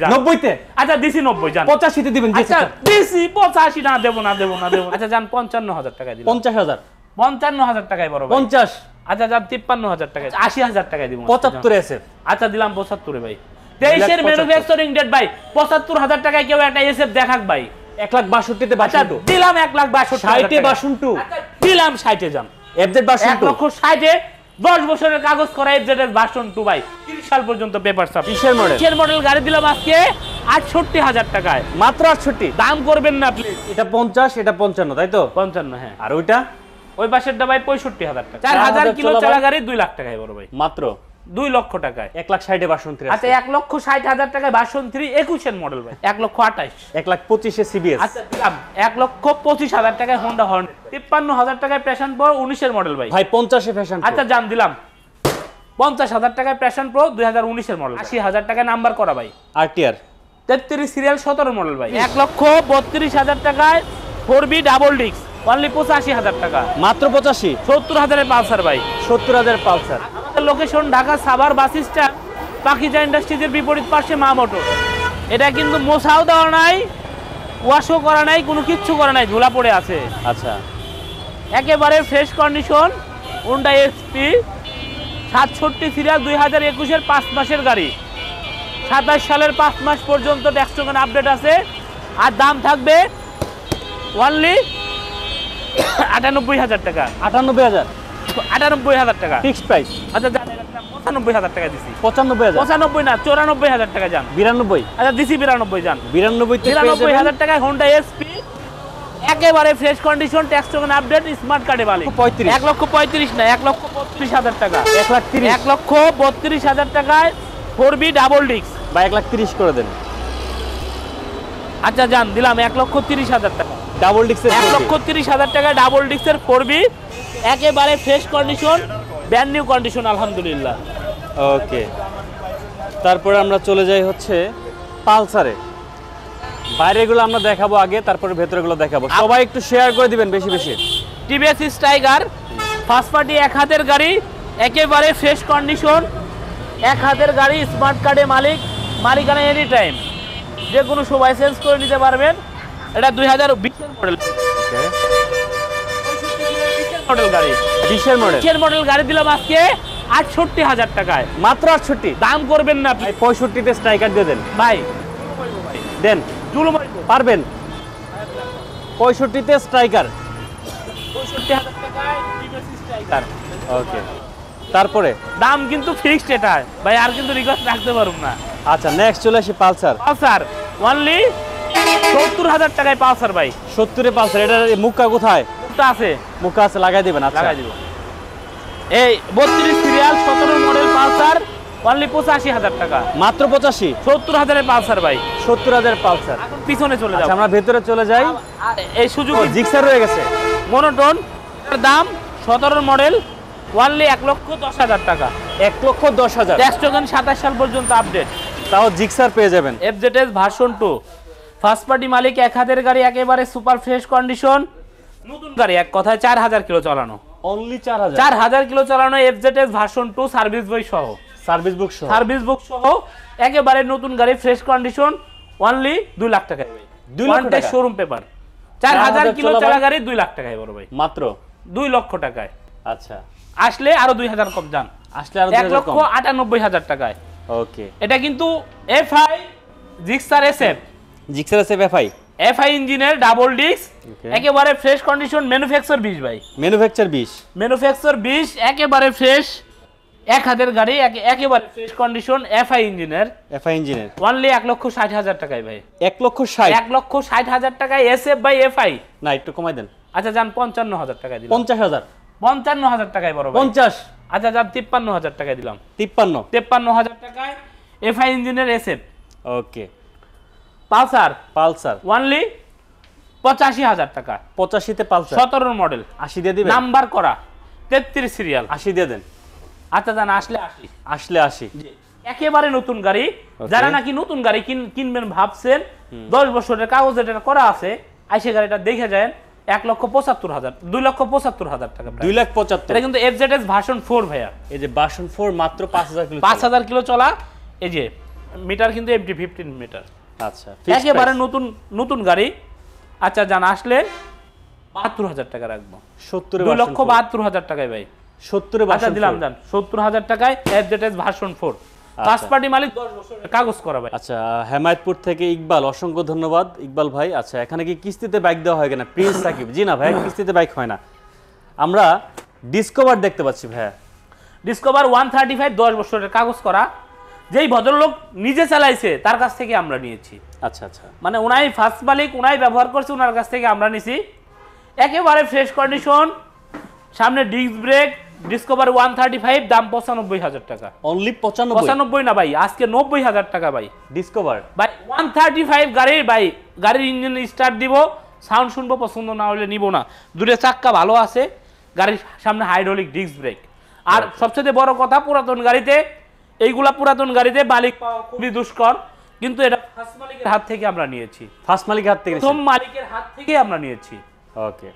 90 তে আচ্ছা দিছি 90 জান 85 তে দিবেন আচ্ছা দিছি 85 না দেব না আচ্ছা জান 55000 টাকা দিলাম 50000 55000 টাকায় বড় ভাই 50 আচ্ছা জান 53000 টাকা 80000 টাকায় দিব 75 এসএফ আচ্ছা দিলাম 75 ভাই 23 এর ম্যানুফ্যাকচারিং ডেট ভাই 75000 টাকায় কেউ একটা এসএফ দেখাক ভাই 1,62 তে বাসুন্টু দিলাম 1,62,000 60 এ বাসুন্টু দিলাম 60 এ জান এফজেড বাসুন্টু 1,60,000 এ 10 বছরের কাগজ করা এফজেড বাসুন্টু ভাই 30 সাল পর্যন্ত পেপার সাপ কিসের মডেল কিসের মডেল গাড়ি দিলাম আজকে 68000 টাকায় মাত্র 68 দাম করবেন না প্লিজ এটা 50 এটা 55 তাই তো 55 হ্যাঁ আর ওইটা ওই পাশেরটা ভাই 65000 টাকা 4000 কিলো চালা গাড়ি 2 লাখ টাকায় বড় ভাই মাত্র 2 লক্ষ টাকায় 1,60,000 এ বাসন্তী আচ্ছা 1,60,000 টাকায় বাসন্তী 21 এর মডেল ভাই 1,28,000 1,25,000 এ সিবিএস আচ্ছা দিলাম 1,25,000 টাকায় হোন্ডা হর্নেট 53000 টাকায় প্যাশন প্রো 19 এর মডেল ভাই ভাই 50 এ ফ্যাশন আচ্ছা জান দিলাম 50000 টাকায় প্যাশন প্রো 2019 এর মডেল 80000 টাকায় নাম্বার করা ভাই আরটিআর 33 সিরিয়াল 17 মডেল ভাই 1,32,000 টাকায় 4B ডাবল ডিস্ক অনলি 85000 টাকা মাত্র 85 70000 এর পালসার ভাই 70000 পালসার আমাদের location Dhaka Savar bus stand Pakiza ইন্ডাস্ট্রিজের বিপরীত পাশে মা মোটর এটা কিন্তু মোছাও দেওয়া নাই ওয়াশও করা নাই কোনো কিচ্ছু করা নাই ধুলা পড়ে আছে আচ্ছা একেবারে fresh condition Honda XP 67 serial 2021 এর 5 মাসের গাড়ি 27 সালের 5 মাস পর্যন্ত ট্যাক্স টোকেন আপডেট আছে আর দাম থাকবে অনলি 98000 টাকা 98000 টাকা ফিক্সড প্রাইস আচ্ছা জান 95000 টাকা দিছি 95000 95 না 94000 টাকা জান 92 আচ্ছা দিছি 92 জান 92 তে 99000 টাকায় হোন্ডা এসপি একেবারে fresh condition tax token update smart কার্ডে মালিক 1,35,000 না 1,32,000 টাকা 1,32,000 টাকায় 4B ডাবল ডিস্ক বা 1,30,000 করে দেন আচ্ছা জান দিলাম 1,30,000 টাকা ডাবল ডিস্কের 1,30,000 টাকা ডাবল ডিস্কের 4B একেবারে fresh condition brand new condition আলহামদুলিল্লাহ ওকে তারপরে আমরা চলে যাই হচ্ছে পালসারে বাইরেগুলো আমরা দেখাবো আগে তারপরে ভেতরেগুলো দেখাবো সবাই একটু শেয়ার করে দিবেন বেশি বেশি টিভিএস স্ট্রাইকার ফার্স্ট পার্টি এক হাতের গাড়ি একেবারে ফ্রেশ কন্ডিশন এক হাতের গাড়ি স্মার্ট কার্ডে মালিকানা এনি টাইম যে কোনো সময় চেঞ্জ করে নিতে পারবেন এটা 2020 এর মডেল মডেল গাড়ি 20 এর মডেল 20 এর মডেল গাড়ি দিলাম আজকে 68000 টাকায় মাত্র 68 দাম করবেন না 65 তে স্ট্রাইকার দিয়ে দেন ভাই দেন জুলুম পারবেন 65 তে স্ট্রাইকার 65000 টাকায় টিভিএস স্ট্রাইকার ওকে তারপরে দাম কিন্তু ফিক্সড এটা ভাই আর কিন্তু রিকোয়েস্ট রাখতে পারুম না আচ্ছা নেক্সট চলে আসি পালসার পালসার অনলি 70000 টাকায় পালসার ভাই 70 এ পালসার এটা মুক্কা কোথায় এটা আছে মুক্কা আছে লাগাই দিবেন আচ্ছা লাগাই দিব এই 32 সিরিয়াল 17 মডেল পালসার অনলি 85000 টাকা মাত্র 85 70000 এর পালসার ভাই 70000 পালসার পিছনে চলে যাও আচ্ছা আমরা ভেতরে চলে যাই এই সুজুকি জিক্সার রয়ে গেছে মনোটন এর দাম 17 মডেল অনলি 1,10,000 টাকা 1,10,000 ট্যাক্স টোকেন 27 সাল পর্যন্ত আপডেট তাও জিক্সার পেয়ে যাবেন এফজেডএস ভার্সন 2 ফার্স্ট পার্টি মালিক এক হাতের গাড়ি একেবারে সুপার ফ্রেশ কন্ডিশন নতুন গাড়ি এক কথায় 4000 কিলো চালানো অনলি 4000 4000 কিলো চালানো এফজেডএস ভার্সন 2 সার্ভিস বই সহ সার্ভিস বুক সহ একেবারে নতুন গাড়ি ফ্রেশ কন্ডিশন অনলি 2 লাখ টাকায় ভাই 2 লাখ টাকা শোরুম পেপার 4000 কিলো চালা গাড়ি 2 লাখ টাকায় বড় ভাই মাত্র 2 লক্ষ টাকায় আচ্ছা আসলে আরো 2000 কম যান আসলে আরো 2000 কম 1,98,000 টাকায় ওকে এটা কিন্তু FI Gixxer SF Gixxer SF FI ইঞ্জিনের ডাবল ডিস্ক একেবারে ফ্রেশ কন্ডিশন ম্যানুফ্যাকচার 20 ভাই ম্যানুফ্যাকচার 20 একেবারে ফ্রেশ এক হাতের গাড়ি একেবারে ফ্রেশ কন্ডিশন এফআই ইঞ্জিনের অনলি 1,60,000 টাকায় ভাই 1,60,000 টাকায় এসএফ বাই এফআই না একটু কমাই দেন আচ্ছা জান 55000 টাকায় দিলাম 55000 টাকায় বড় ভাই 50 আচ্ছা জান 53000 টাকায় দিলাম 53000 টাকায় এফআই ইঞ্জিনের এসএফ ওকে পালসার অনলি 85000 টাকা 85 তে পালসার 17 মডেল 80 দিয়ে দিবেন নাম্বার করা 33 সিরিয়াল 80 দিয়ে দেন আচ্ছা জান আসলে 80 একেবারে নতুন গাড়ি যারা নাকি নতুন গাড়ি কিনবেন ভাবছেন 10 বছরের কাগজ এটা করা আছে আইসে গাড়িটা দেখে যান 1,75,000 2,75,000 টাকা 2,75,000 এটা কিন্তু এফজেডএস ভার্সন 4 ভাইয়া এই যে ভার্সন 4 মাত্র 5000 কিলো 5000 কিলো চলা এই যে মিটার কিন্তু এমটি 15 মিটার। আচ্ছা, একেবারে নতুন নতুন গাড়ি। আচ্ছা জান আসলে ৭২,০০০ টাকা রাখবো। ২,৭২,০০০ টাকায় ভাই। 70 আচ্ছা দিলাম জান ৭০,০০০ টাকায় এফজেডএস ভার্সন 4 ফার্স্ট পার্টি মালিক 10 বছরের কাগজ করা ভাই। আচ্ছা, হেমায়তপুর থেকে ইকবাল, অসংখ্য ধন্যবাদ ইকবাল ভাই। আচ্ছা, এখানে কি কিস্তিতে বাইক দেওয়া হয় কিনা? প্রিন্স সাকিব, জি না ভাই, কিস্তিতে বাইক হয় না। আমরা ডিসকভার দেখতে পাচ্ছি ভাই। ডিসকভার 135 10 বছরের কাগজ করা, যেই ভদ্রলোক নিজে চালাইছে তার কাছ থেকে আমরা নিয়েছি। আচ্ছা আচ্ছা, মানে উনাই ফার্স্ট মালিক, উনাই ব্যবহার করছে, ওনার কাছ থেকে আমরা নিছি। একেবারে ফ্রেশ কন্ডিশন, সামনে ডিস্ক ব্রেক, ডিসকভার 135, দাম 95,000 টাকা। অনলি 95 না ভাই, আজকে 90,000 টাকা ভাই। ডিসকভার ভাই 135 গাড়ির ভাই, গাড়ির ইঞ্জিন স্টার্ট দিব, সাউন্ড শুনবো, পছন্দ না হলে নিব না। দুটো চাক্কা ভালো আছে, গাড়ির সামনে হাইড্রোলিক ডিস্ক ব্রেক। আর সবচেয়ে বড় কথা, পুরাতন গাড়িতে, এইগুলা পুরাতন গাড়িতে মালিক পাওয়া খুবই দুষ্কর, কিন্তু এটা ফার্স্ট মালিকের হাত থেকে আমরা নিয়েছি। ফার্স্ট মালিকের হাত থেকে, প্রথম মালিকের হাত থেকে আমরা নিয়েছি। ওকে,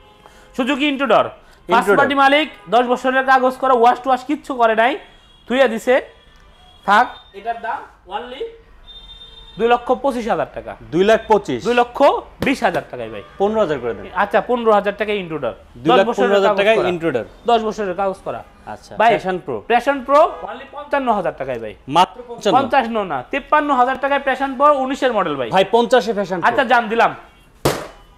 সুজুকি ইন্ট্রোডর, ফার্স্ট পার্টি মালিক, 10 বছরের কাগজ করা, ওয়াশ টু ওয়াশ কিচ্ছু করে নাই, থুইয়া দিছে। থাক, এটার দাম অনলি 2,25,000 টাকা। 2,25,000, 2,20,000 টাকায় ভাই। 15,000 করে দেন। আচ্ছা 15,000 টাকা ইন্ট্রোডার, 2,15,000 টাকা ইন্ট্রোডার, 10 বছরের কাগজ করা। আচ্ছা, ভাই প্যাশন প্রো অনলি 55,000 টাকায় ভাই। মাত্র 50 না 53,000 টাকায় প্যাশন প্রো 19 এর মডেল ভাই। ভাই 50 এ ফ্যাশন। আচ্ছা জান দিলাম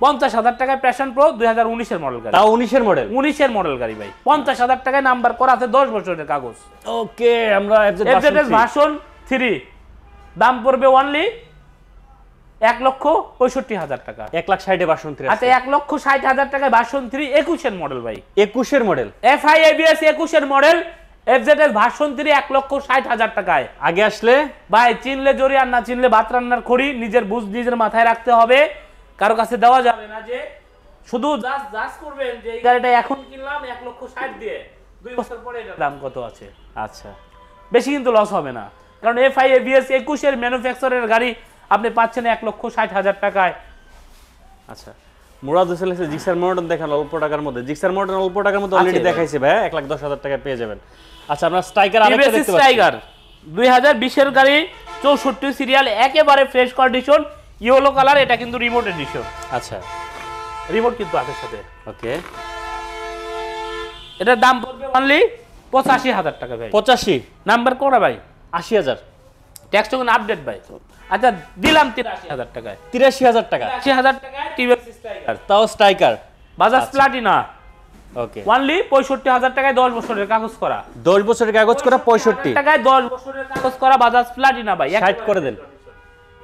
50,000 টাকায় প্যাশন প্রো 2019 এর মডেল গাড়ি। তাও 19 এর মডেল, 19 এর মডেল গাড়ি ভাই। 50,000 টাকায় নাম্বার করা আছে, 10 বছরের কাগজ। ওকে, আমরা এফজেডএস ভার্সন 3 দাম পড়বে অনলি 1,65,000 টাকা। 1,60,000 ভার্সন 3। আচ্ছা 1,60,000 টাকায় ভার্সন 3 21 এর মডেল ভাই। 21 এর মডেল, এফআই এবিএস 21 এর মডেল, এফজেডএস ভার্সন 3 1,60,000 টাকায়। আগে আসলে ভাই চিনলে জরি আর না চিনলে ভাত রান্নার খড়ি, নিজের বুঝ নিজের মাথায় রাখতে হবে, কারো কাছে দেওয়া যাবে না। যে শুধু জাজ করবেন যে এই গাড়িটা এখন কিনলাম 1,60,000 দিয়ে, 2 বছর পরে এটার দাম কত আছে। আচ্ছা, বেশি কিন্তু লস হবে না, কারণ এফআই এবিএস 21 এর ম্যানুফ্যাকচারের গাড়ি আপনি পাচ্ছেন 1,60,000 টাকায়। আচ্ছা, মুরাদ হোসেন এসে জিক্সার মডেল দেখান অল্প টাকার মধ্যে। জিক্সার মডেল অল্প টাকার মধ্যে অলরেডি দেখাইছে ভাই, 1,10,000 টাকায় পেয়ে যাবেন। আচ্ছা, আমরা স্ট্রাইকার আরেকটা দেখতে পাচ্ছি। স্ট্রাইকার 2020 এর গাড়ি, 64 সিরিয়াল, একেবারে ফ্রেশ কন্ডিশন, ইয়েলো কালার। এটা কিন্তু রিমোট এডিশন। আচ্ছা, রিমোট কিন্তু আছে সাথে। ওকে, এটার দাম পড়বে অনলি 85,000 টাকা ভাই। 85 নাম্বার করা ভাই, 80,000, ট্যাক্স টোকেন আপডেট ভাই। আচ্ছা দিলাম 83,000 টাকায়। 83,000 টাকা, 83,000 টাকায় টিভিএস স্ট্রাইকার, তাও স্ট্রাইকার, বাজাজ প্লাটিনা ওকে, অনলি 65,000 টাকায় 10 বছরের কাগজ করা। 10 বছরের কাগজ করা, 65 টাকায় 10 বছরের কাগজ করা বাজাজ প্লাটিনা ভাই। 60 করে দেন।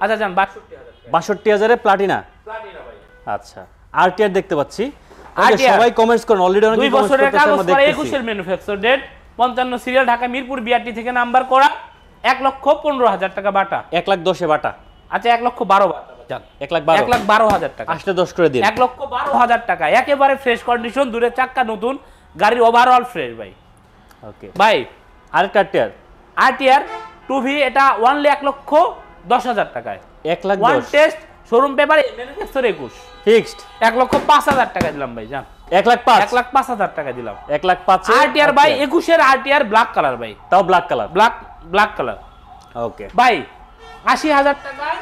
আচ্ছা জান 62,000 62,000 এ প্লাটিনা। প্লাটিনা ভাই। আচ্ছা, আরটিআর দেখতে পাচ্ছি। RTR সবাই কমেন্টস করেন, অলরেডি অনেক 2 কমেন্টস বছরের করতেছে, কাগজ আমরা করা, দেখতেছি। 21 এর manufacture date, 55 serial, Dhaka Mirpur BRT থেকে নাম্বার করা, 1,15,000 টাকা বাটা। 1,10,000 এ বাটা। আচ্ছা 1,12,000 বাটা জান। 1,12,000, 1,12,000 টাকা। আসলে 10 করে দিন। 1,12,000 টাকা, একেবারে ফ্রেশ কন্ডিশন, দূরে চাক্কা নতুন, গাড়ির ওভারঅল ফ্রেশ ভাই। ওকে ভাই আরেকটা আরটিআর, আরটিআর 2V, এটা অনলি 1,10,000 টাকায়। 1,10,000 one test, showroom paper, manufacture 21, fixed. 1,05,000 টাকা দিলাম ভাই জান। 1,05,000, 1,05,000 টাকা দিলাম। 1,05,000 আরটিআর ভাই 21 এর আরটিআর, ব্ল্যাক কালার ভাই, তাও ব্ল্যাক কালার, ব্ল্যাক কালার। ওকে ভাই 80,000 টাকায়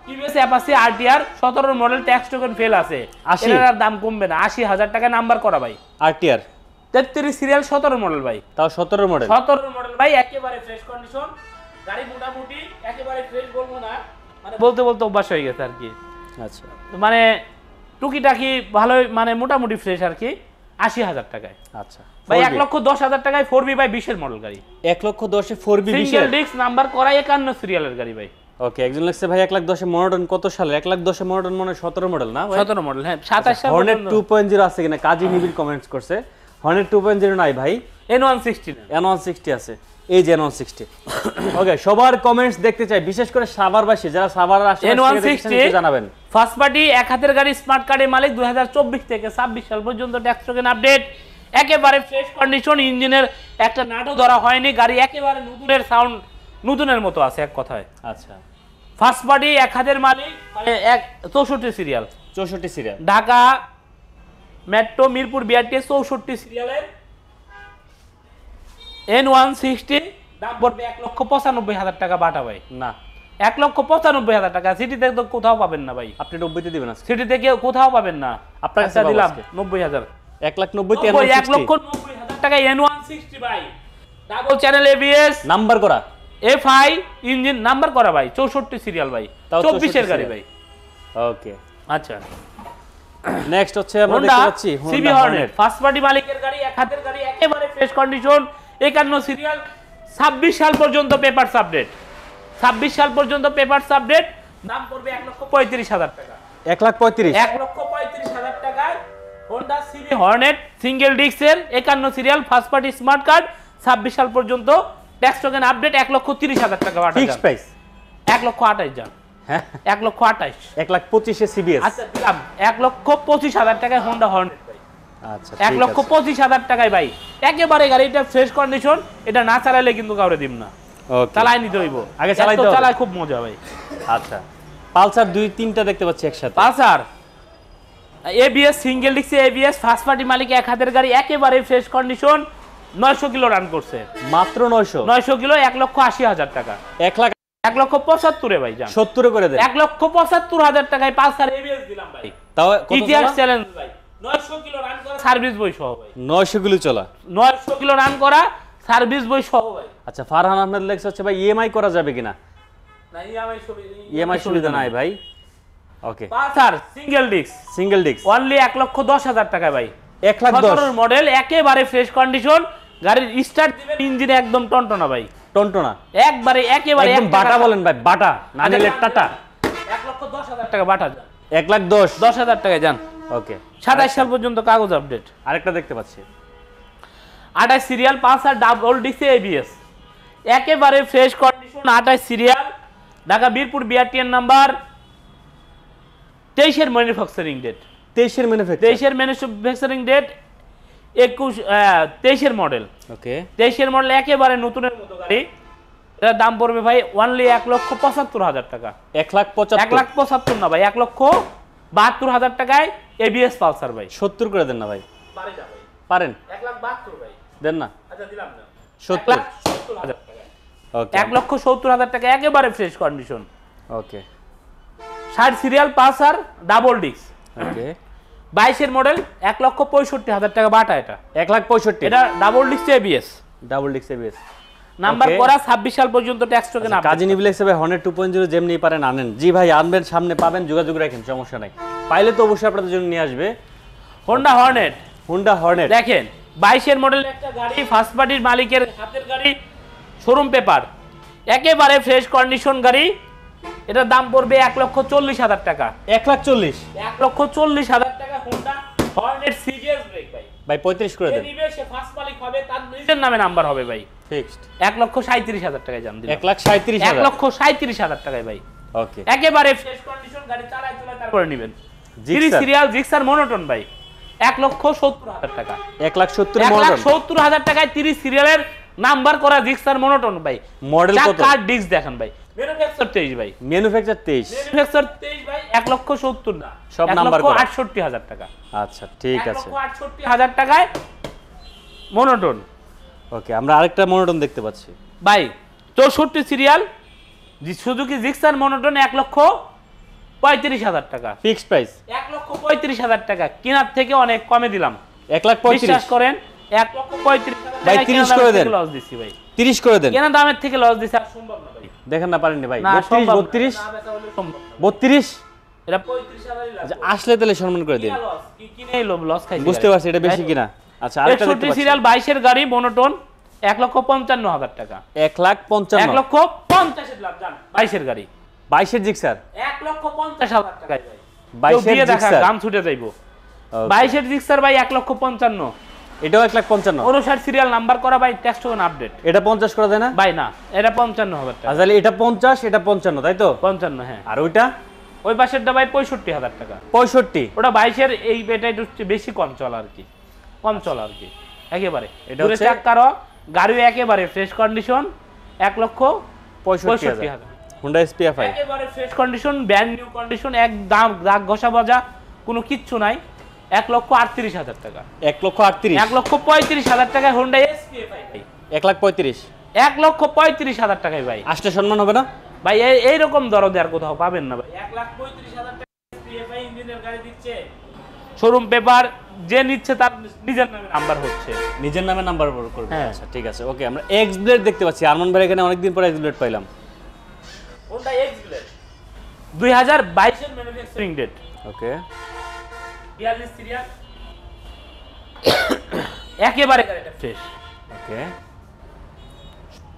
TVS Apache RTR 17 model, tax token fail আছে, 80 এর দাম কমবে না। 80,000 টাকায় নাম্বার করা ভাই। আরটিআর 33 সিরিয়াল, 17 মডেল ভাই। তাও 17 মডেল, 17 মডেল ভাই, একেবারে ফ্রেশ কন্ডিশন গাড়ি, মোটামুটি একেবারে ফ্রেশ বলবো না, মানে বলতে বলতে অভ্যাস হয়ে গেছে আর কি। আচ্ছা, মানে টুকিটাকি ভালোই, মানে মোটামুটি ফ্রেশ আর কি। 80,000 টাকায় আচ্ছা ভাই। 1,10,000 টাকায় 4B ভাই, 20 এর মডেল গাড়ি, 1,10,000 এ 4B সিঙ্গেল ডিস্ক, নাম্বার করা, 51 সিরিয়ালের গাড়ি ভাই। ওকে, একজন লাগছে ভাই 1,10,000 মডেল কত সালে? 1,10,000 মডেল মনে হয় 17 মডেল না ভাই? 17 মডেল, হ্যাঁ 27 সাল। হর্নেট 2.0 আছে কিনা? কাজী নিবিড় কমেন্টস করছে, হর্নেট 2.0 নাই ভাই, N160 N160 আছে, এই যে N160। ওকে, সবার কমেন্টস দেখতে চাই, বিশেষ করে সাভারবাসী যারা সাভারের আশেপাশে থেকে দেখছেন জানাবেন। ফার্স্ট পার্টি এক হাতের গাড়ি, স্মার্ট কার্ডের মালিক, 2024 থেকে 26 সাল পর্যন্ত ট্যাক্স টোকেন আপডেট, একেবারে ফ্রেশ কন্ডিশন, ইঞ্জিনের একটা নাটও ধরা হয়নি, গাড়ি একেবারে নতুনের সাউন্ড, নতুনের মতো আছে এক কথায়। আচ্ছা, ফার্স্ট পার্টি এক হাতের মালিক, মানে 64 serial, 64 serial, Dhaka metro Mirpur BRT 64 সিরিয়ালের N160, দাম পড়বে 1,95,000 টাকা বাটা ভাই। না 1,95,000 টাকা। সিটিতে তো কোথাও পাবেন না ভাই, আপনি 90 তে দিবেন আজকে? সিটিতে কেউ কোথাও পাবেন না। আপনার কাছে দিলাম আজকে 90,000, 1,90,000 তে 1,90,000 টাকা N160 ভাই, ডাবল চ্যানেল ABS, নাম্বার করা FI ইঞ্জিন, নাম্বার করা ভাই, 64 সিরিয়াল ভাই, 24 এর গাড়ি ভাই। ওকে, আচ্ছা নেক্সট হচ্ছে আমরা দেখতে পাচ্ছি সিবি হর্নেট, ফার্স্ট পার্টি মালিকের গাড়ি, এক হাতের গাড়ি, একেবারে ফ্রেশ কন্ডিশন, 51 সিরিয়াল, 26 সাল পর্যন্ত পেপারস আপডেট, 26 সাল পর্যন্ত পেপারস আপডেট, দাম পড়বে 1,35,000 টাকা। 1,35,000 1,35,000 টাকায় হোন্ডা সিবি হর্নেট সিঙ্গেল ডিস্কের 51 serial first party smart card, 26 সাল পর্যন্ত, ট্যাক্স টোকেন আপডেট, 1,30,000 টাকা। ফিক্স প্রাইস 1,28,000 জান, হ্যাঁ 1,28,000, 1,25,000 সিবিএস। আচ্ছা দিলাম 1,25,000 টাকায় হোন্ডা হর্নেট ভাই, আচ্ছা 1,25,000 টাকায় ভাই, একেবারে গাড়িটা ফ্রেশ কন্ডিশন, এটা না চালাইলে কিন্তু কাউরে দিম না, ওকে, চালাই নিতে হইব, আগে চালাইতে হবে, চালায় খুব মজা ভাই। আচ্ছা পালসার 2-3টা দেখতে পাচ্ছি একসাথে। Pulsar ABS single disc ABS first party মালিক, এক হাতের গাড়ি, একেবারে ফ্রেশ কন্ডিশন, 900 কিলো রান করছে, মাত্র 900 কিলো, 1,80,000 টাকা। 1,75,000 ভাই জান, 1,70 করে দেন। 1,75,000 টাকায় পালসার ABS দিলাম ভাই, তাও ইতিহাস চ্যালেঞ্জ ভাই, 900 কিলো রান করা, সার্ভিস বই সহ ভাই, 900 কিলো চলা, 900 কিলো রান করা, সার্ভিস বই সহ ভাই। আচ্ছা ফারহান আহমেদ লেখছে হচ্ছে ভাই ইএমআই করা যাবে কিনা? না ইএমআই সুবিধা নাই ভাই। Okay, Pulsar single disc single disc only 1,10,000 টাকা ভাই, 1,10,000 মডেল, একেবারে ফ্রেশ কন্ডিশন, গাড়ির স্টার্ট দিবেন ইঞ্জিন একদম টনটনা ভাই, টনটনা একবারে একেবারে একদম বাটা বলেন ভাই, বাটা না নিলে টাটা। 1,10,000 টাকা বাটা যান, 1,10,000 টাকায় যান। ওকে, 27 সাল পর্যন্ত কাগজ আপডেট, আরেকটা দেখতে পাচ্ছি 28 serial Pulsar double disc ABS, একেবারে fresh condition, 28 serial, Dhaka Birpur BRTN number, 23 এর ম্যানুফ্যাকচারিং ডেট, 23 এর ম্যানুফ্যাকচারিং ডেট, 23 এর মডেল, ওকে 23 এর মডেল, একেবারে নতুনের মতো গাড়ি, এটার দাম পড়বে ভাই অনলি 1,75,000 টাকা। 1,75,000 না ভাই, 1,72,000 টাকায় ABS পালসার ভাই। 70 করে দেন না ভাই, পারেন 1,72,000 ভাই, দেন না। আচ্ছা দিলাম না, 70 1,70,000 টাকা, ওকে 1,70,000 টাকা, একেবারে ফ্রেশ কন্ডিশন, ওকে 60 সিরিয়াল পালসার ডাবল ডিস্ক, ওকে 22 এর মডেল, 1,65,000 টাকা বাটা, এটা 1,65,000 এটা double disc ABS, double disc ABS number করা, 26 সাল পর্যন্ত ট্যাক্স টোকেন আপডেট। কাজী নিবিল ভাই হর্নেট 2.0 যেমনি পারেন আনেন। জি ভাই আনবেন, সামনে পাবেন, যোগাযোগ রাখেন, সমস্যা নাই। পাইলে তো অবশ্যই আপনাদের জন্য নিয়ে আসবে। হোন্ডা হর্নেট দেখেন, 22 এর মডেল একটা গাড়ি, ফার্স্ট পার্টির মালিকের হাতের গাড়ি, শোরুম পেপার, একেবারে ফ্রেশ কন্ডিশন গাড়ি, এটার দাম পড়বে 1,40,000 টাকা। 1,40,000 টাকা হোন্ডা হর্নেট সিরিয়াস ব্রেক ভাই, 35 করে দেন। নিবে সে ফার্স্ট মালিক হবে, তার নিজের নামে নাম্বার হবে ভাই, ফিক্সড 1,37,000 টাকায় জান দিলাম, 1,37,000 1,37,000 টাকায় ভাই, ওকে একেবারে ফ্রেশ কন্ডিশন গাড়ি, চালায় তারপরে নেবেন। জিক্সার 30 সিরিয়াল জিক্সার মনোটন ভাই, 1,70,000 টাকা, 1,70,000 টাকায় 30 সিরিয়ালের নাম্বার করা জিক্সার মনোটন ভাই। মডেল কত? চাকার ডিস্ক দেখেন ভাই, ম্যানুফ্যাকচার 23 ভাই, ম্যানুফ্যাকচার 23 ভাই, 1,70,000 না, সব নাম্বার করা, 1,68,000 টাকা। আচ্ছা ঠিক আছে, 1,68,000 টাকায় মনোটন। ওকে আমরা আরেকটা মনোটন দেখতে পাচ্ছি ভাই, 64 সিরিয়াল সুজুকি জিক্সার মনোটন, 1,35,000 টাকা ফিক্সড প্রাইস, 1,35,000 টাকা, কেনার থেকে অনেক কমে দিলাম, 1,35,000 বিশ্বাস করেন, 1,35,000 ভাই 30 করে দেন, লস দিছি ভাই, 30 করে দেন, কেনা দামের থেকে লস দিছি, আর সম্ভব না ভাই, দেখেন না পারেননি ভাই, না 32 সম্ভব 32 না, বেচা হলে সম্ভব না। 32 এটা 35,000 ই আচ্ছা লাগবে, আসলে তাহলে সম্মান করে দিন, লস কি কিনেই লস খাইছি, বুঝতে পারছি এটা বেশি কিনা। আচ্ছা আরেকটা দেখতে 61 পাচ্ছি সিরিয়াল 22 এর গাড়ি মনোটন, 1,55,000 টাকা, 1,55,000 1,50,000 এর লাভ জান, 22 এর গাড়ি, 22 এর জিক্সার, 1,50,000 টাকায় ভাই, 22 এর জিক্সার, দাম ছুটে যাইবো, 22 এর জিক্সার ভাই 1,55,000, এটাও 1,55,000, 59 সিরিয়াল নাম্বার করা ভাই, ট্যাক্স টোকেন আপডেট এটা 50 করে দেয় না ভাই, না এটা 55,000 টাকা, আচ্ছা এটা 50 এটা 55 তাই তো, 55 হ্যাঁ, আর ওইটা ওই পাশেরটা ভাই 65,000 টাকা, 65 ওটা 22 এর, এই এটা একটু বেশি কম চলা আর কি, একেবারে এটা দূরে হচ্ছে চাকারও গাড়িও একেবারে ফ্রেশ কন্ডিশন, 1,65,000 Honda SPFI একেবারে fresh condition, brand new condition, এক দাগ ঘষা বাজা কোনো কিচ্ছু নাই, 1,38,000 টাকা, 1,38,000 1,35,000 টাকায় হোন্ডা SPFI ভাই, 1,35,000 1,35,000 টাকায় ভাই, আসলে সম্মান হবে না, ভাই এইরকম দরদে আর কোথাও পাবেন না ভাই। 1,35,000 টাকা এফআই ইঞ্জিনের গাড়ি দিচ্ছে, শোরুম পেপার যে নিচ্ছে তার নিজের নামে নাম্বার হচ্ছে, নিজের নামে নাম্বার করবে। হ্যাঁ। আচ্ছা ঠিক আছে, ওকে। আমরা এক্স ব্লেড দেখতে পাচ্ছি, আরমান ভাই এখানে অনেকদিন পর এক্স ব্লেড পাইলাম। কোনটা এক্স ব্লেড? 2022 এর ম্যানুফ্যাকচারিং ডেট। ওকে, 42 সিরিয়াল, একেবারে গাড়িটা ফ্রেশ। ওকে,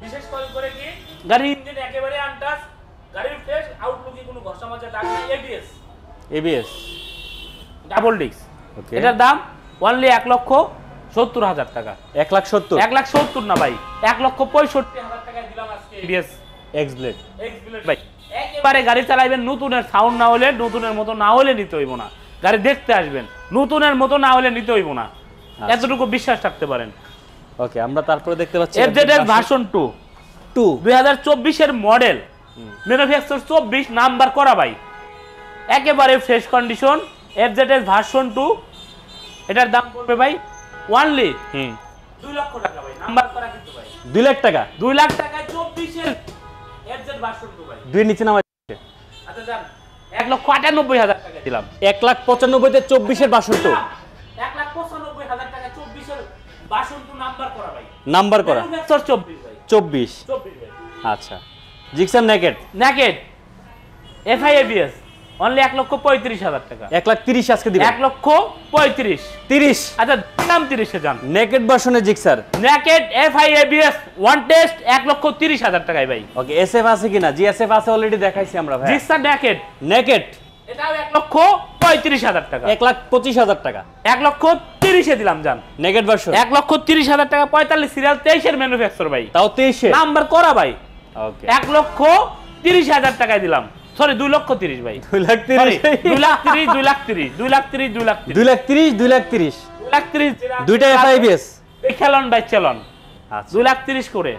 বিশেষ করে কি গাড়ির ইঞ্জিন একেবারে আনটাচ, গাড়ির ফ্রেশ, আউটলুকে কোনো ঘষা মাজা দাগ নেই, এবিএস এবিএস ডাবল ডিস্ক। ওকে, এটার দাম অনলি 1,70,000 টাকা। 1,70,000 1,70,000 না ভাই, 1,65,000 টাকায় দিলাম আজকে এবিএস এক্স ব্লেড। ভাই একেবারে গাড়ি চালাইবেন, নতুনের সাউন্ড না হলে, নতুনের মতো না হলে নিতে হইব না। গাড়ি দেখতে আসবেন, নতুনের মতো না হলে নিতে হইব না, এতটুকু বিশ্বাস রাখতে পারেন। ওকে, আমরা তারপরে দেখতে পাচ্ছি এফজেডএস ভার্সন 2 2024 এর মডেল, ম্যানুফ্যাকচার 24, নাম্বার করা ভাই, একেবারে ফ্রেশ কন্ডিশন। এফজেডএস ভার্সন 2, এটার দাম পড়বে ভাই অনলি 2 লক্ষ টাকা ভাই, নাম্বার করা কিন্তু ভাই 2 লাখ টাকা। 2 লাখ টাকায় 24 এর এফজেড ভার্সন 2 ভাই। দুই নিচে নামাই আচ্ছা জান, 1,98,000 টাকা দিলাম। 1,95,000 তে 24 এর 62 1,95,000 টাকা 24 এর ভার্সন 2 নাম্বার করা ভাই, নাম্বার করা ম্যানুফ্যাকচার 24 ভাই, 24। 24 ভাই। আচ্ছা, Gixxer naked naked FI ABS only 1,35,000 টাকা। 1,30,000 আজকে দিবেন। 1,35,000 30। আচ্ছা দাম 30 এ যান। নেকেড ভার্সনের Gixxer naked FI ABS one test 1,30,000 টাকায় ভাই। ওকে, এসএফ আছে কিনা? জিএসএফ আছে, অলরেডি দেখাইছি আমরা ভাই। জিক্সার নেকেড নেকেড এটাও 1,35,000 টাকা। 1,25,000 টাকা 1,30,000 এ দিলাম জান। নেকেড ভার্সন 1,30,000 টাকা, 45 সিরিয়াল, 23 এর ম্যানুফ্যাকচার ভাই, তাও 23 নাম্বার করা ভাই। ওকে, 1,30,000 টাকায় দিলাম, সরি 2,30,000 ভাই, 2,30,000 2,30,000 2,30,000 2,30,000 2,30,000 2,30,000 2,30,000 দুইটা এফআইবিএস খেলন ভাই চেলন। আচ্ছা, 2,30,000 করে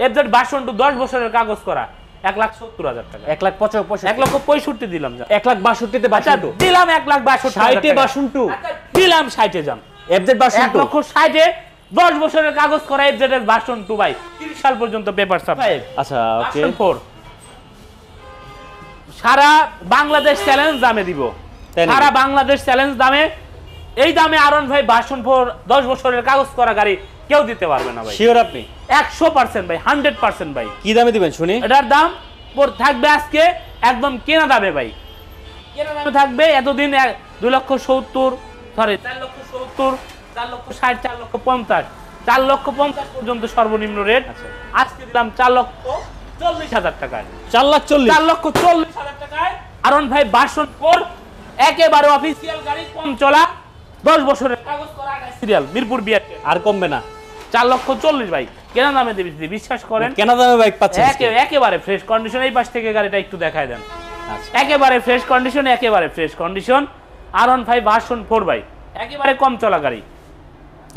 এফজেড ভার্সন 2 10 বছরের কাগজ করা 1,70,000 টাকা। 1,65,000 1,65,000 দিলাম যা। 1,62,000 তে আচ্ছা 62 দিলাম 1,62,000 60 এ 62 আচ্ছা দিলাম 60 এ যান। এফজেড ভার্সন 2 1,60,000 এ 10 বছরের কাগজ করা এফজেড এর ভার্সন 2 ভাই, 30 সাল পর্যন্ত পেপার সাপ্লাই। আচ্ছা, ওকে, ভার্সন 4 সারা বাংলাদেশ চ্যালেঞ্জ দামে দিব, তাই নাকি? সারা বাংলাদেশ চ্যালেঞ্জ দামে। এই দামে আরন ভাই ভার্সন 4 10 বছরের কাগজ করা গাড়ি কেউ দিতে পারবে না ভাই। শিওর আপনি? 100% ভাই, 100% ভাই। কি দামে দিবেন শুনি? এটার দাম থাকবে আজকে একদম কেনা দামে ভাই, কেনা দামে থাকবে। এতদিন 2,70,000 সরি 4,70,000 4,60,000 4,50,000 4,50,000 পর্যন্ত সর্বনিম্ন রেট। আচ্ছা, আজকে দিলাম 4,40,000 টাকায়। 4,40,000 4,40,000 টাকায় আরন ভাই ভার্সন 4, একেবারে অফিসিয়াল গাড়ি, কম চলা, 10 বছরের কাগজ করা, সিরিয়াল, মিরপুর বিআর। আর কমবে না? 4,40,000 ভাই, কেনা দামে দিবি, বিশ্বাস করেন। কেন দামে বাইক পাচ্ছেন? একেবারে ফ্রেশ কন্ডিশন। এই পাশ থেকে গাড়িটা একটু দেখায় দেন। আচ্ছা, একেবারে ফ্রেশ কন্ডিশন, একেবারে ফ্রেশ কন্ডিশন। আরন ভাই ভার্সন 4 ভাই, একেবারে কম চলা গাড়ি।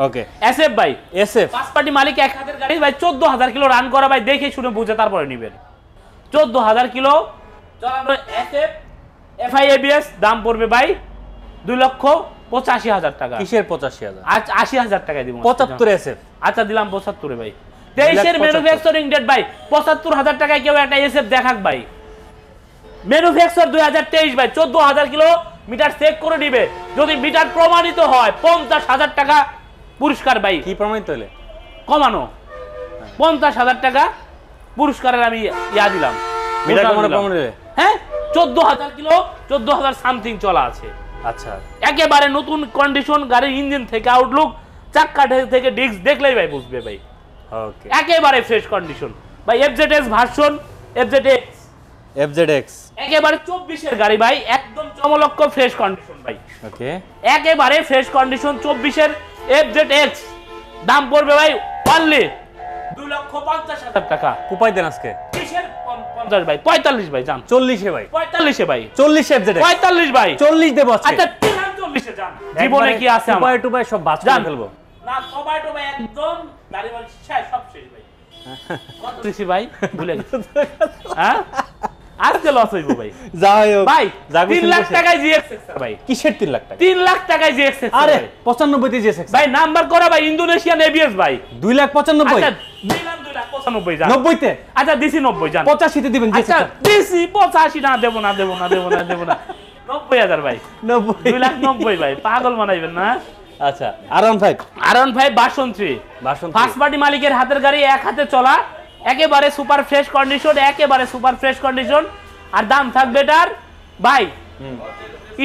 ওকে, এসএফ ভাই, এসএফ পাঁচ পার্টি মালিক, এক হাতের গাড়ি ভাই, 14,000 কিলো রান করা ভাই, দেখে শুনে বুঝে তারপরে নিবেন। 14,000 কিলো চালানো এসএফ এফআই এবিএস, দাম পড়বে ভাই 2,85,000 টাকা। কিসের 85,000? আচ্ছা 80,000 টাকায় দিব। 75 এসএফ। আচ্ছা দিলাম 75 এ ভাই। 23 এর ম্যানুফ্যাকচারিং ডেট ভাই, 75,000 টাকায় কেউ একটা এসএফ দেখাক ভাই। ম্যানুফ্যাকচার 2023 ভাই, 14,000 কিলো মিটার চেক করে দিবে। যদি মিটার প্রমাণিত হয় 50,000 টাকা পুরস্কার ভাই। কি প্রমাণিত হলে? কমানো 50,000 টাকা পুরস্কারের আমি ইয়া দিলাম। মিটার প্রমাণ হলে? হ্যাঁ 14,000 কিলো, 14,000 সামথিং চলা আছে। আচ্ছা, একেবারে নতুন কন্ডিশন, গাড়ির ইঞ্জিন থেকে আউটলুক, চাক্কা থেকে ডিস্ক দেখলেই ভাই বুঝবে ভাই। ওকে, একেবারে ফ্রেশ কন্ডিশন ভাই। এফজেডএস ভার্সন এফজেডএক্স, এফজেডএক্স একেবারে 24 এর গাড়ি ভাই, একদম চমলক্ষ ফ্রেশ কন্ডিশন ভাই। ওকে, একেবারে ফ্রেশ কন্ডিশন 24 এর এফজেডএক্স, দাম পড়বে ভাই অনলি 2,50,000 টাকা। কুপাই দেন আজকে। কিসের 50 ভাই? 45 ভাই যান। 40 এ ভাই? 45 এ ভাই। 40 এফজেডএক্স 45 ভাই। 40 দেব আজকে। আচ্ছা 40 এ যান। জীবনে কি আছে আমার? কুপাই টুপাই সব বাজ করে ফেলবো। না সবাই তো ভাই একদম দাড়ি মারি শেষ, সব শেষ ভাই। কত দিছি ভাই? ভুলে গেছি। হ্যাঁ আজকে লস হইব ভাই। যাই হোক ভাই 3 লাখ টাকায় জিএক্সএক্স ভাই। কিসের 3 লাখ টাকা? 3 লাখ টাকায় জিএক্সএক্স। আরে 95 তে জিএক্সএক্স ভাই নাম্বার করা ভাই, ইন্দোনেশিয়ান এবিএস ভাই। 2,95,000। আচ্ছা দিলাম 2,00,000 95 জান 90 তে আচ্ছা দিছি 90 জান 85 তে দিবেন জি আচ্ছা দিছি 85 না দেব না 90000 ভাই 90 2,90,000 ভাই পাগল বানাইবেন না আচ্ছা R15 ভার্সন 3 ফার্স্ট পার্টি মালিকের হাতের গাড়ি, এক হাতে চলা, একেবারে সুপার ফ্রেশ কন্ডিশন, একেবারে সুপার ফ্রেশ কন্ডিশন। আর দাম থাকবে এটার ভাই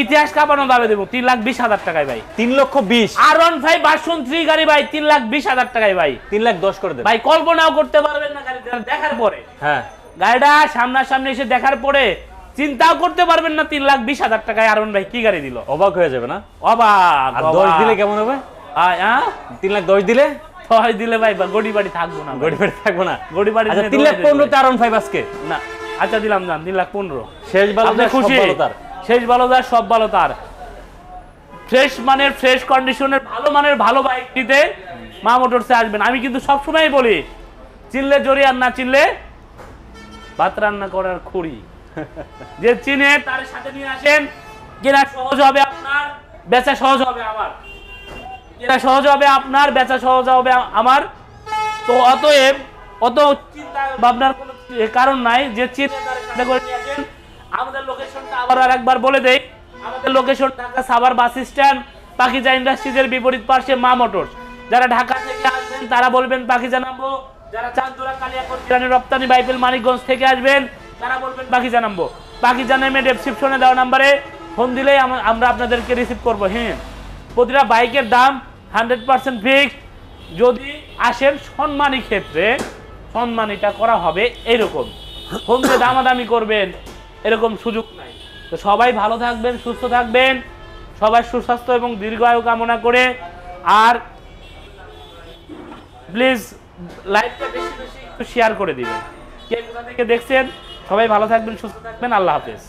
ইতিহাস কাঁপানো দামে দেবো 3,20,000 টাকায় ভাই। 3,20,000 R15 ভার্সন 3 গাড়ি ভাই 3,20,000 টাকায় ভাই। 3,10,000 করে দেন ভাই কল্পনাও করতে পারবেন না গাড়িটা দেখার পরে। হ্যাঁ গাড়িটা সামনাসামনি এসে দেখার পরে চিন্তাও করতে পারবেন না 3,20,000 টাকায় আরন ভাই কি গাড়ি দিল। অবাক হয়ে যাবে না? অবাক। আর 10 দিলে কেমন হবে? 3,10,000 দিলে? 6 দিলে ভাই গড়ি বাড়ি থাকবো না, গড়ি বাড়ি থাকবো না, গড়ি বাড়ি। আচ্ছা 3,15,000 তে R15 আজকে না আচ্ছা দিলাম জান 3,15,000 শেষ বালোদার খুশি? সব বালোদার শেষ বালোদার সব বালোদার ফ্রেশ মানের ফ্রেশ কন্ডিশনের ভালো মানের ভালো বাইক নিতে মা মোটরসে আসবেন। আমি কিন্তু সবসময় বলি চিনলে জড়ি আর না চিনলে ভাত রান্না করার খুঁড়ি। যে চিনে তার সাথে নিয়ে আসেন, কেনা সহজ হবে আপনার, বেচা সহজ হবে আমার। কেনা সহজ হবে আপনার, বেচা সহজ হবে আমার। তো অতএব অত চিন্তা ভাবনার কোনো কারণ নাই, যে চিনে তার সাথে করে নিয়ে আসেন। আমাদের লোকেশনটা আবার আরেকবার বলে দেই, আমাদের location Dhaka Savar bus stand, Pakiza ইন্ডাস্ট্রিজের বিপরীত পাশে মা মোটরস। যারা ঢাকা থেকে আসবেন তারা বলবেন পাকিজা নামবো, যারা চাঁদপুরা কালিয়াকৈর জিরানী রপ্তানি বাইপেল মানিকগঞ্জ থেকে আসবেন তারা বলবেন পাকিজা নামবো। পাকিজা নেমে ডেসক্রিপশনে দেওয়া নাম্বারে ফোন দিলেই আমরা আপনাদেরকে রিসিভ করবো। হ্যাঁ, প্রতিটা বাইকের দাম 100% ফিক্সড। যদি আসেন সম্মানী ক্ষেত্রে সম্মানীটা করা হবে এইরকম, ফোন দিয়ে দামাদামি করবেন এরকম সুযোগ নাই। তো সবাই ভালো থাকবেন, সুস্থ থাকবেন, সবাই সুস্বাস্থ্য এবং দীর্ঘায়ু কামনা করে। আর প্লিজ লাইভটা বেশি বেশি একটু শেয়ার করে দিবেন। কে কোথা থেকে দেখছেন, সবাই ভালো থাকবেন, সুস্থ থাকবেন, আল্লাহ হাফেজ।